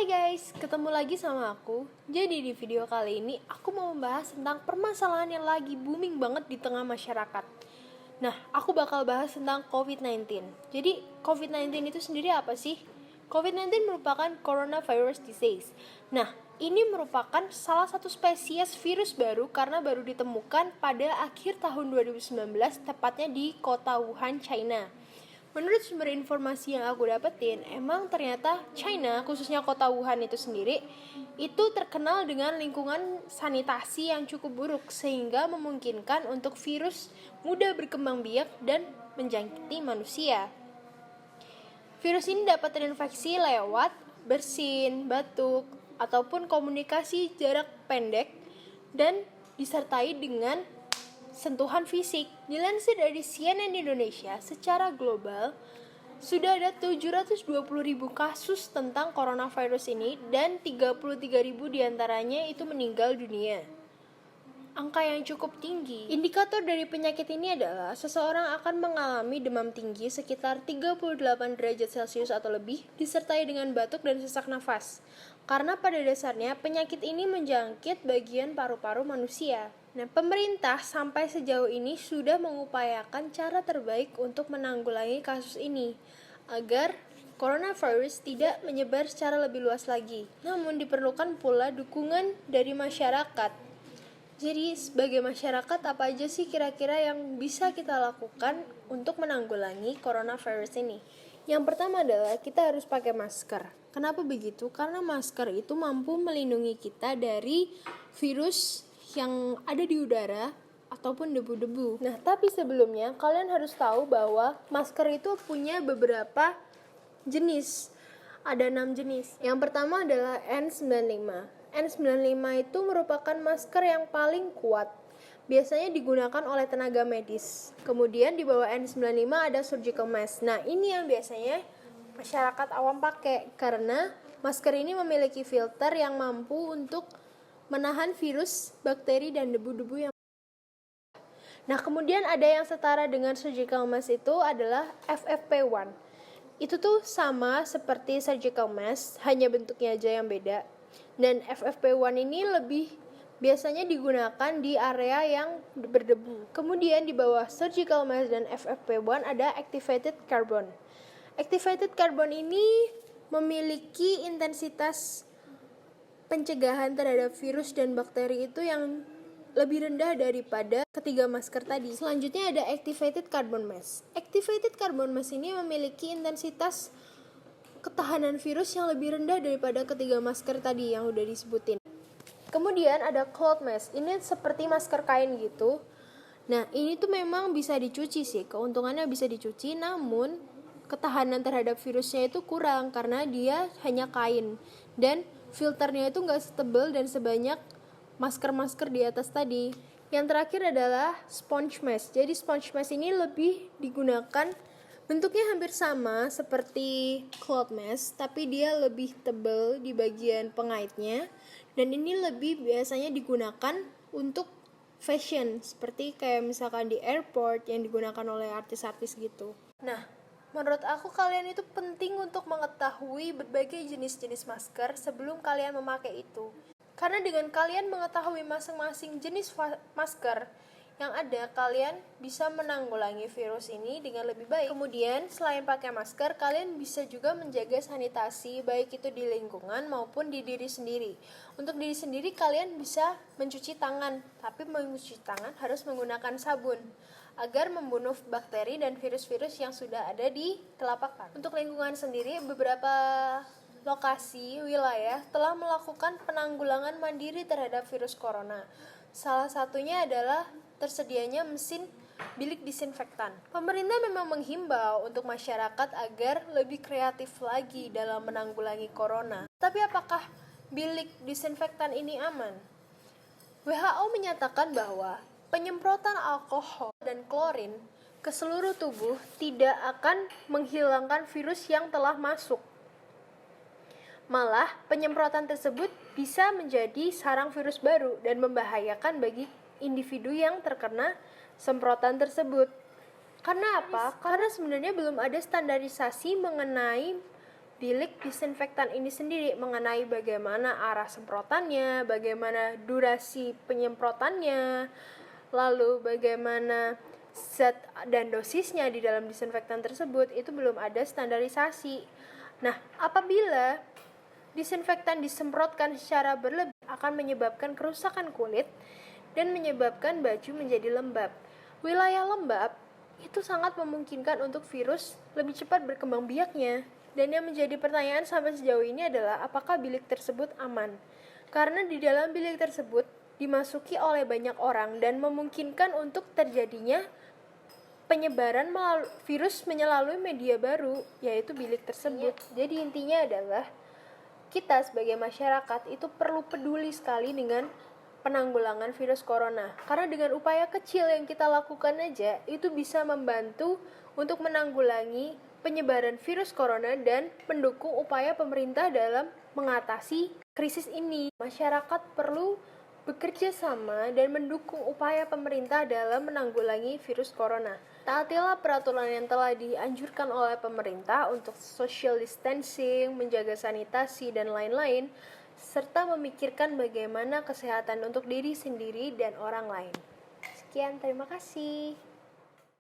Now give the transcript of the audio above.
Hai guys, ketemu lagi sama aku. Jadi di video kali ini aku mau membahas tentang permasalahan yang lagi booming banget di tengah masyarakat. Nah, aku bakal bahas tentang COVID-19. Jadi, COVID-19 itu sendiri apa sih? COVID-19 merupakan coronavirus disease. Nah, ini merupakan salah satu spesies virus baru karena baru ditemukan pada akhir tahun 2019, tepatnya di kota Wuhan, China. Menurut sumber informasi yang aku dapetin, emang ternyata China, khususnya kota Wuhan itu sendiri, itu terkenal dengan lingkungan sanitasi yang cukup buruk sehingga memungkinkan untuk virus mudah berkembang biak dan menjangkiti manusia. Virus ini dapat terinfeksi lewat bersin, batuk, ataupun komunikasi jarak pendek dan disertai dengan sentuhan fisik. Dilansir dari CNN Indonesia, secara global sudah ada 720.000 kasus tentang coronavirus ini dan 33.000 diantaranya itu meninggal dunia. Angka yang cukup tinggi. Indikator dari penyakit ini adalah seseorang akan mengalami demam tinggi sekitar 38 derajat Celcius atau lebih, disertai dengan batuk dan sesak nafas. Karena pada dasarnya penyakit ini menjangkit bagian paru-paru manusia. Nah, pemerintah sampai sejauh ini sudah mengupayakan cara terbaik untuk menanggulangi kasus ini agar coronavirus tidak menyebar secara lebih luas lagi. Namun diperlukan pula dukungan dari masyarakat. Jadi sebagai masyarakat apa aja sih kira-kira yang bisa kita lakukan untuk menanggulangi coronavirus ini? Yang pertama adalah kita harus pakai masker. Kenapa begitu? Karena masker itu mampu melindungi kita dari virus yang ada di udara ataupun debu-debu. Nah, tapi sebelumnya kalian harus tahu bahwa masker itu punya beberapa jenis. Ada 6 jenis. Yang pertama adalah N95. N95 itu merupakan masker yang paling kuat. Biasanya digunakan oleh tenaga medis. Kemudian di bawah N95 ada surgical mask. Nah, ini yang biasanya masyarakat awam pakai karena masker ini memiliki filter yang mampu untuk menahan virus, bakteri, dan debu-debu yang. Nah, kemudian ada yang setara dengan surgical mask itu adalah FFP1. Itu tuh sama seperti surgical mask, hanya bentuknya aja yang beda. Dan FFP1 ini lebih biasanya digunakan di area yang berdebu. Kemudian di bawah surgical mask dan FFP1 ada activated carbon. Activated carbon ini memiliki intensitas pencegahan terhadap virus dan bakteri itu yang lebih rendah daripada ketiga masker tadi. Selanjutnya ada activated carbon mask. Activated carbon mask ini memiliki intensitas ketahanan virus yang lebih rendah daripada ketiga masker tadi yang udah disebutin. Kemudian ada cloth mask. Ini seperti masker kain gitu. Nah, ini tuh memang bisa dicuci sih. Keuntungannya bisa dicuci, namun ketahanan terhadap virusnya itu kurang karena dia hanya kain. Dan filternya itu nggak setebal dan sebanyak masker-masker di atas tadi. Yang terakhir adalah sponge mask. Jadi sponge mask ini lebih digunakan, bentuknya hampir sama seperti cloth mask, tapi dia lebih tebal di bagian pengaitnya. Dan ini lebih biasanya digunakan untuk fashion, seperti kayak misalkan di airport yang digunakan oleh artis-artis gitu. Nah, menurut aku kalian itu penting untuk mengetahui berbagai jenis-jenis masker sebelum kalian memakai itu. Karena dengan kalian mengetahui masing-masing jenis masker yang ada, kalian bisa menanggulangi virus ini dengan lebih baik. Kemudian, selain pakai masker, kalian bisa juga menjaga sanitasi, baik itu di lingkungan maupun di diri sendiri. Untuk diri sendiri, kalian bisa mencuci tangan, tapi mencuci tangan harus menggunakan sabun agar membunuh bakteri dan virus-virus yang sudah ada di telapak tangan. Untuk lingkungan sendiri, beberapa lokasi wilayah telah melakukan penanggulangan mandiri terhadap virus corona. Salah satunya adalah tersedianya mesin bilik disinfektan. Pemerintah memang menghimbau untuk masyarakat agar lebih kreatif lagi dalam menanggulangi corona. Tapi apakah bilik disinfektan ini aman? WHO menyatakan bahwa penyemprotan alkohol dan klorin ke seluruh tubuh tidak akan menghilangkan virus yang telah masuk. Malah, penyemprotan tersebut bisa menjadi sarang virus baru dan membahayakan bagi individu yang terkena semprotan tersebut. Karena apa? Karena sebenarnya belum ada standarisasi mengenai bilik disinfektan ini sendiri, mengenai bagaimana arah semprotannya, bagaimana durasi penyemprotannya, lalu bagaimana zat dan dosisnya di dalam disinfektan tersebut, itu belum ada standarisasi. Nah, apabila disinfektan disemprotkan secara berlebih akan menyebabkan kerusakan kulit dan menyebabkan baju menjadi lembab. Wilayah lembab itu sangat memungkinkan untuk virus lebih cepat berkembang biaknya. Dan yang menjadi pertanyaan sampai sejauh ini adalah apakah bilik tersebut aman? Karena di dalam bilik tersebut dimasuki oleh banyak orang dan memungkinkan untuk terjadinya penyebaran virus melalui media baru, yaitu bilik tersebut. Jadi intinya adalah kita sebagai masyarakat itu perlu peduli sekali dengan penanggulangan virus corona. Karena dengan upaya kecil yang kita lakukan aja, itu bisa membantu untuk menanggulangi penyebaran virus corona dan mendukung upaya pemerintah dalam mengatasi krisis ini. Masyarakat perlu bekerja sama dan mendukung upaya pemerintah dalam menanggulangi virus corona. Taatilah peraturan yang telah dianjurkan oleh pemerintah untuk social distancing, menjaga sanitasi, dan lain-lain, serta memikirkan bagaimana kesehatan untuk diri sendiri dan orang lain. Sekian, terima kasih.